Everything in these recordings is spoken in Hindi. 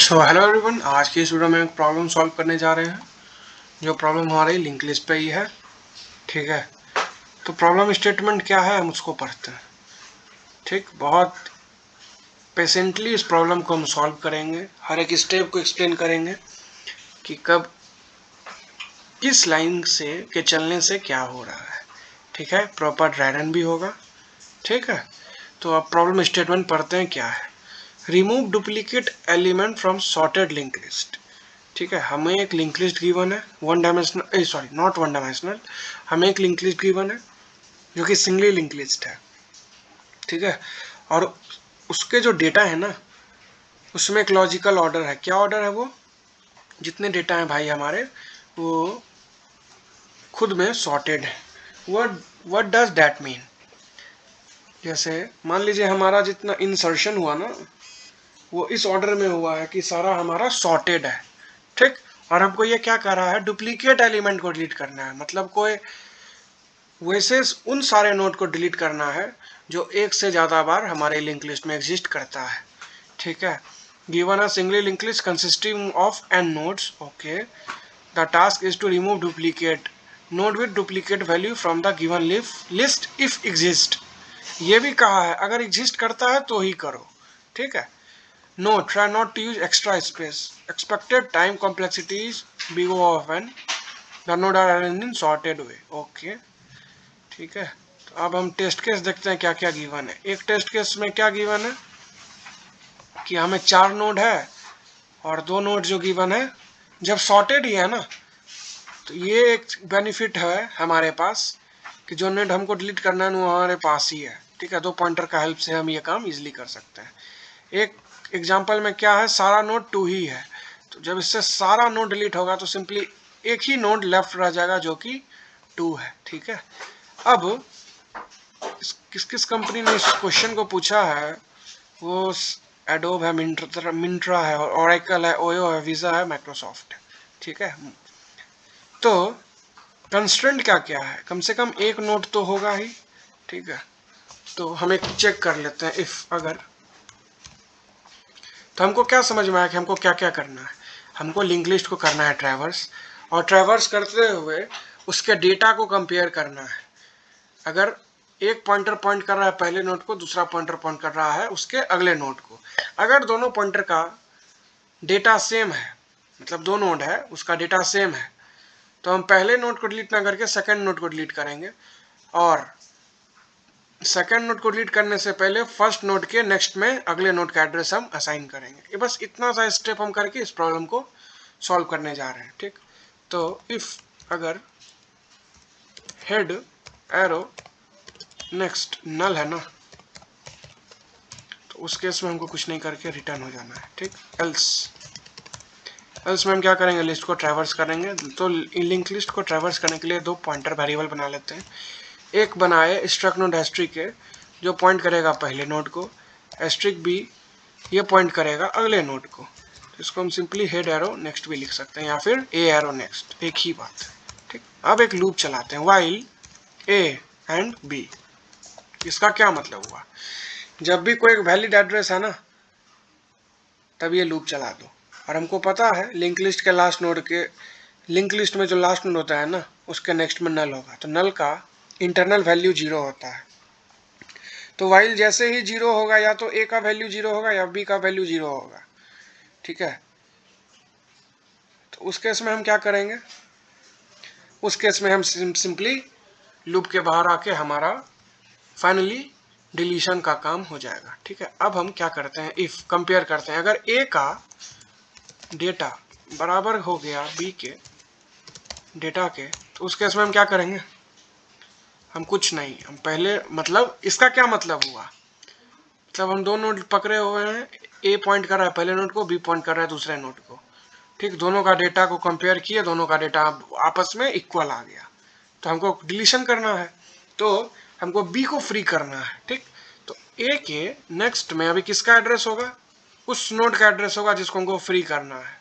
सो हेलो एवरीवन, आज की इस वीडियो में एक प्रॉब्लम सॉल्व करने जा रहे हैं। जो प्रॉब्लम हमारी लिंक लिस्ट पे ही है। ठीक है, तो प्रॉब्लम स्टेटमेंट क्या है हम उसको पढ़ते हैं। ठीक, बहुत पेशेंटली इस प्रॉब्लम को हम सॉल्व करेंगे, हर एक स्टेप को एक्सप्लेन करेंगे कि कब किस लाइन से के चलने से क्या हो रहा है। ठीक है, प्रॉपर ड्राई रन भी होगा। ठीक है, तो अब प्रॉब्लम स्टेटमेंट पढ़ते हैं क्या है। Remove duplicate element from sorted link list. ठीक है, हमें एक लिंक लिस्ट गिवन है, one dimensional, sorry not one dimensional, हमें एक लिंक लिस्ट गिवन है जो कि सिंगली लिंक लिस्ट है। ठीक है, और उसके जो डेटा है ना, उसमें एक लॉजिकल ऑर्डर है। क्या ऑर्डर है वो? जितने डेटा है भाई हमारे, वो खुद में सॉर्टेड है। What does that mean? जैसे मान लीजिए हमारा जितना इंसर्शन हुआ ना, वो इस ऑर्डर में हुआ है कि सारा हमारा सॉर्टेड है। ठीक, और हमको ये क्या कर रहा है, डुप्लीकेट एलिमेंट को डिलीट करना है। मतलब कोई वैसे उन सारे नोड को डिलीट करना है जो एक से ज़्यादा बार हमारे लिंक लिस्ट में एग्जिस्ट करता है। ठीक है, given a singly link list consisting of n nodes, okay, the task is to remove duplicate node with duplicate value from the given list if exist। ये भी कहा है अगर एग्जिस्ट करता है तो ही करो। ठीक है, no, try not to use extra space, expected time complexities big O of n, the node are arranged in sorted way। Okay, ठीक है, तो अब हम टेस्ट केस देखते हैं क्या क्या गिवन है। एक टेस्ट केस में क्या गिवन है कि हमें 4 नोड है और 2 नोड जो गिवन है जब सॉर्टेड ही है ना, तो ये एक बेनिफिट है हमारे पास कि जो नोड हमको डिलीट करना है वो हमारे पास ही है। ठीक है, 2 पॉइंटर का हेल्प से हम ये काम इजीली कर सकते हैं। एक एग्जांपल में क्या है, सारा नोड 2 ही है, तो जब इससे सारा नोड डिलीट होगा तो सिंपली एक ही नोड लेफ्ट रह जाएगा जो कि 2 है। ठीक है, अब किस किस कंपनी ने इस क्वेश्चन को पूछा है, वो एडोब है, मिंट्रा है, ओरेकल है, ओयो है, वीजा है, माइक्रोसॉफ्ट है। ठीक है, तो कंस्ट्रेंट क्या क्या है, कम से कम एक नोड तो होगा ही। ठीक है, तो हम एक चेक कर लेते हैं इफ अगर, तो हमको क्या समझ में आया कि हमको क्या क्या करना है। हमको लिंक लिस्ट को करना है ट्रैवर्स, और ट्रैवर्स करते हुए उसके डेटा को कंपेयर करना है। अगर एक पॉइंटर पॉइंट कर रहा है पहले नोड को, दूसरा पॉइंटर पॉइंट कर रहा है उसके अगले नोड को, अगर दोनों पॉइंटर का डेटा सेम है, मतलब दो नोड है उसका डेटा सेम है, तो हम पहले नोड को डिलीट ना करके सेकंड नोड को डिलीट करेंगे, और सेकंड नोड को डिलीट करने से पहले फर्स्ट नोड के नेक्स्ट में अगले नोड का एड्रेस हम असाइन करेंगे। ये बस इतना सा स्टेप हम करके इस प्रॉब्लम को सॉल्व करने जा रहे हैं। ठीक, तो इफ अगर हेड एरो नेक्स्ट नल है ना, तो उस केस में हमको कुछ नहीं करके रिटर्न हो जाना है। ठीक, एल्स में हम क्या करेंगे, लिस्ट को ट्रैवर्स करेंगे। तो लिंक लिस्ट को ट्रैवर्स करने के लिए 2 पॉइंटर वेरिएबल बना लेते हैं। एक बनाए स्ट्रक नोड एस्ट्रिक के, जो पॉइंट करेगा पहले नोड को, एस्ट्रिक बी ये पॉइंट करेगा अगले नोड को। तो इसको हम सिंपली हेड एरो नेक्स्ट भी लिख सकते हैं या फिर ए एरो नेक्स्ट, एक ही बात है। ठीक, अब एक लूप चलाते हैं, व्हाइल ए एंड बी। इसका क्या मतलब हुआ, जब भी कोई एक वैलिड एड्रेस है ना, तब ये लूप चला दो। और हमको पता है लिंक लिस्ट के लास्ट नोड के, लिंक लिस्ट में जो लास्ट नोड होता है ना, उसके नेक्स्ट में नल होगा, तो नल का इंटरनल वैल्यू 0 होता है। तो वाइल जैसे ही 0 होगा, या तो ए का वैल्यू 0 होगा या बी का वैल्यू 0 होगा। ठीक है, तो उस केस में हम क्या करेंगे, उस केस में हम सिंपली लूप के बाहर आके हमारा फाइनली डिलीशन का काम हो जाएगा। ठीक है, अब हम क्या करते हैं, इफ कंपेयर करते हैं, अगर ए का डेटा बराबर हो गया बी के डेटा के, तो उस केस में हम क्या करेंगे, हम कुछ नहीं, हम पहले, मतलब इसका क्या मतलब हुआ, मतलब हम दो नोड पकड़े हुए हैं, ए पॉइंट कर रहा है पहले नोड को, बी पॉइंट कर रहा है दूसरे नोड को। ठीक, दोनों का डेटा को कंपेयर किए, दोनों का डेटा आपस में इक्वल आ गया, तो हमको डिलीशन करना है, तो हमको बी को फ्री करना है। ठीक, तो ए के नेक्स्ट में अभी किसका एड्रेस होगा, उस नोड का एड्रेस होगा जिसको हमको फ्री करना है,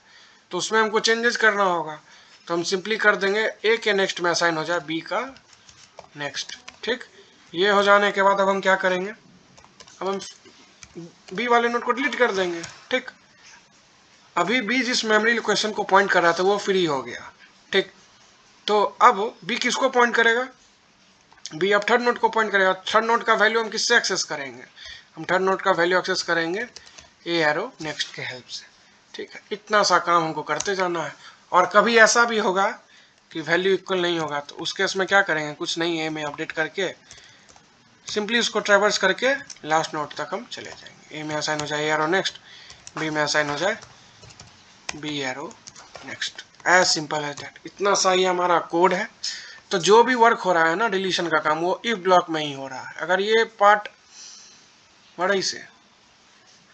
तो उसमें हमको चेंजेस करना होगा। तो हम सिंपली कर देंगे ए के नेक्स्ट में असाइन हो जाए बी का नेक्स्ट। ठीक, ये हो जाने के बाद अब हम क्या करेंगे, अब हम बी वाले नोड को डिलीट कर देंगे। ठीक, अभी बी जिस मेमोरी लोकेशन को पॉइंट कर रहा था वो फ्री हो गया, ठीक। तो अब बी किसको पॉइंट करेगा, बी अब थर्ड नोड को पॉइंट करेगा। थर्ड नोड का वैल्यू हम किससे एक्सेस करेंगे, हम थर्ड नोड का वैल्यू एक्सेस करेंगे ए एरो नेक्स्ट के हेल्प से, ठीक है। इतना सा काम हमको करते जाना है। और कभी ऐसा भी होगा कि वैल्यू इक्वल नहीं होगा, तो उस केस में क्या करेंगे, कुछ नहीं, ए में अपडेट करके सिंपली उसको ट्रैवर्स करके लास्ट नोड तक हम चले जाएंगे। ए में असाइन हो जाए ए एरो नेक्स्ट, बी में असाइन हो जाए b arrow next, as simple as that. इतना सा ही हमारा कोड है। तो जो भी वर्क हो रहा है ना डिलीशन का काम, वो इफ ब्लॉक में ही हो रहा है। अगर ये पार्ट बड़ा से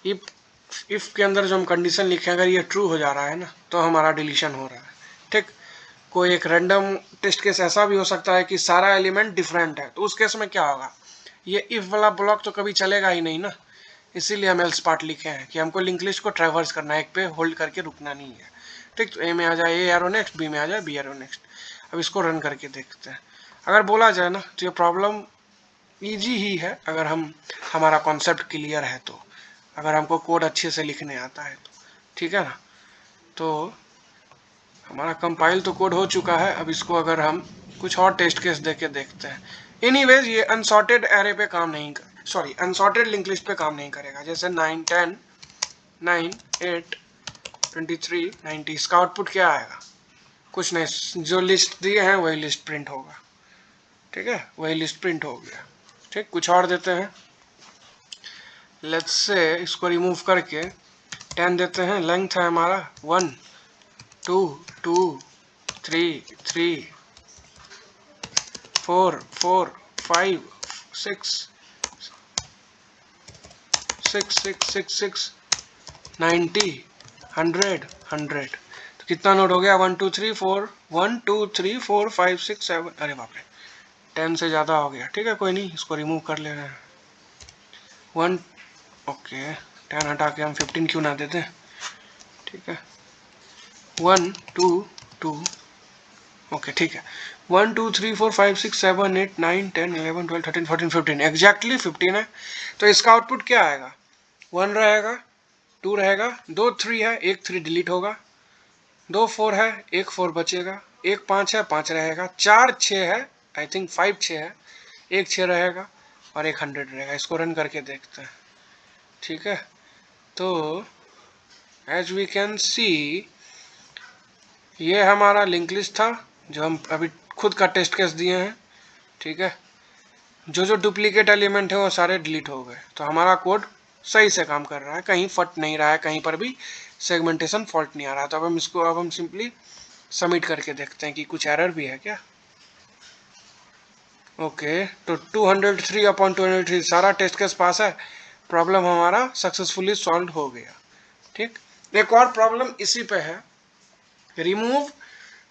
इफ के अंदर जो हम कंडीशन लिखे अगर ये ट्रू हो जा रहा है ना, तो हमारा डिलीशन हो रहा है, ठीक। कोई एक रैंडम टेस्ट केस ऐसा भी हो सकता है कि सारा एलिमेंट डिफरेंट है, तो उस केस में क्या होगा, ये इफ वाला ब्लॉक तो कभी चलेगा ही नहीं ना। इसीलिए हम एल्स पार्ट लिखे हैं कि हमको लिंक लिस्ट को ट्रैवर्स करना है, एक पे होल्ड करके रुकना नहीं है, ठीक। तो ए में आ जाए ए एरो नेक्स्ट, बी में आ जाए बी एरो नेक्स्ट। अब इसको रन करके देखते हैं। अगर बोला जाए ना तो ये प्रॉब्लम ईजी ही है, अगर हमारा कॉन्सेप्ट क्लियर है तो, अगर हमको कोड अच्छे से लिखने आता है तो, ठीक है ना। तो हमारा कंपाइल तो कोड हो चुका है। अब इसको अगर हम कुछ और टेस्ट केस देके देखते हैं। एनीवेज ये अनसॉर्टेड एरे पे काम नहीं कर, सॉरी अनसॉर्टेड लिंक लिस्ट पे काम नहीं करेगा। जैसे 9 10 9 8 23 90, इसका आउटपुट क्या आएगा, कुछ नहीं, जो लिस्ट दिए हैं वही लिस्ट प्रिंट होगा, ठीक है, वही लिस्ट प्रिंट हो गया, ठीक। कुछ और देते हैं, लेट्स से इसको रिमूव करके 10 देते हैं। लेंथ है हमारा 1 2 2 3 3 4 4 5 6 6 6 6 6 90 100 100। तो कितना नोड हो गया, 1 2 3 4 1 2 3 4 5 6 7, अरे बाप रे 10 से ज़्यादा हो गया, ठीक है, कोई नहीं, इसको रिमूव कर ले रहे हैं। 1 ओके 10 हटा के हम 15 क्यों ना देते, ठीक है। 1 2 2 ओके ठीक है, 1 2 3 4 5 6 7 8 9 10 11 12 13 14 15, एग्जैक्टली 15 है। तो इसका आउटपुट क्या आएगा, 1 रहेगा, 2 रहेगा, 2 3 है, एक 3 डिलीट होगा, 2 4 है, एक 4 बचेगा, एक 5 है, 5 रहेगा, 4 6 है, आई थिंक 5 6 है, एक 6 रहेगा और एक 100 रहेगा। इसको रन करके देखते हैं, ठीक है। तो एज वी कैन सी ये हमारा लिंक लिस्ट था जो हम अभी खुद का टेस्ट केस दिए हैं, ठीक है। जो जो डुप्लीकेट एलिमेंट है वो सारे डिलीट हो गए। तो हमारा कोड सही से काम कर रहा है, कहीं फट नहीं रहा है, कहीं पर भी सेगमेंटेशन फॉल्ट नहीं आ रहा। तो अब हम सिंपली सबमिट करके देखते हैं कि कुछ एरर भी है क्या। ओके तो 203/203 सारा टेस्ट केस पास है, प्रॉब्लम हमारा सक्सेसफुली सॉल्व हो गया, ठीक। एक और प्रॉब्लम इसी पे है, remove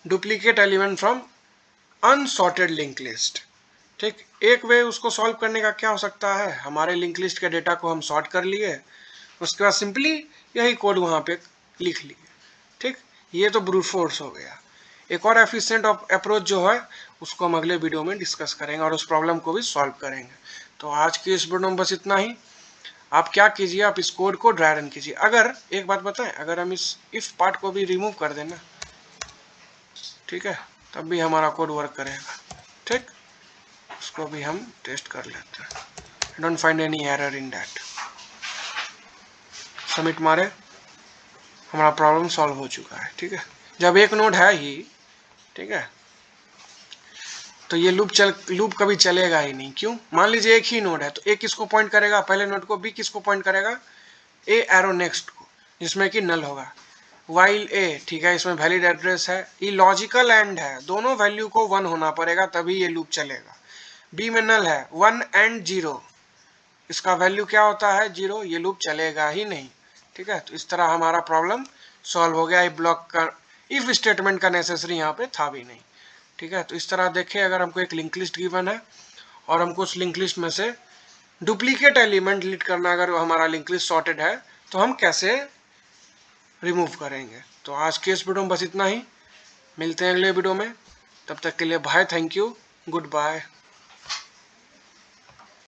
duplicate element from unsorted link list, ठीक। एक वे उसको सॉल्व करने का क्या हो सकता है, हमारे लिंक लिस्ट के डेटा को हम सॉर्ट कर लिए, उसके बाद सिंपली यही कोड वहाँ पे लिख लिए, ठीक। ये तो ब्रूट फोर्स हो गया। एक और एफिशिएंट अप्रोच जो है उसको हम अगले वीडियो में डिस्कस करेंगे और उस प्रॉब्लम को भी सॉल्व करेंगे। तो आज की इस वीडियो में बस इतना ही। आप क्या कीजिए, आप इस कोड को ड्राई रन कीजिए। अगर एक बात बताएं, अगर हम इस इफ पार्ट को भी रिमूव कर देना, ठीक है, तब भी हमारा कोड वर्क करेगा, ठीक। उसको भी हम टेस्ट कर लेते हैं। Don't find any error in that. Submit मारे, हमारा प्रॉब्लम सॉल्व हो चुका है, ठीक है। जब एक नोड है ही, ठीक है, तो ये लूप कभी चलेगा ही नहीं। क्यों, मान लीजिए एक ही नोड है, तो ए किसको पॉइंट करेगा, पहले नोड को, बी किसको पॉइंट करेगा, ए एरो नेक्स्ट को, जिसमें कि नल होगा। वाइल ए, ठीक है, इसमें वैलिड एड्रेस है, ये लॉजिकल एंड है, दोनों वैल्यू को 1 होना पड़ेगा तभी ये लूप चलेगा। बी में नल है 1 एंड 0, इसका वैल्यू क्या होता है 0, ये लूप चलेगा ही नहीं, ठीक है। तो इस तरह हमारा प्रॉब्लम सॉल्व हो गया। इफ ब्लॉक का इफ स्टेटमेंट का नेसेसरी यहाँ पे था भी नहीं, ठीक है। तो इस तरह देखें, अगर हमको एक लिंक लिस्ट गिवन है और हमको उस लिंक लिस्ट में से डुप्लीकेट एलिमेंट डिलीट करना, अगर हमारा लिंक लिस्ट सॉर्टेड है तो हम कैसे रिमूव करेंगे। तो आज के इस वीडियो में बस इतना ही, मिलते हैं अगले वीडियो में, तब तक के लिए bye, thank you, good bye.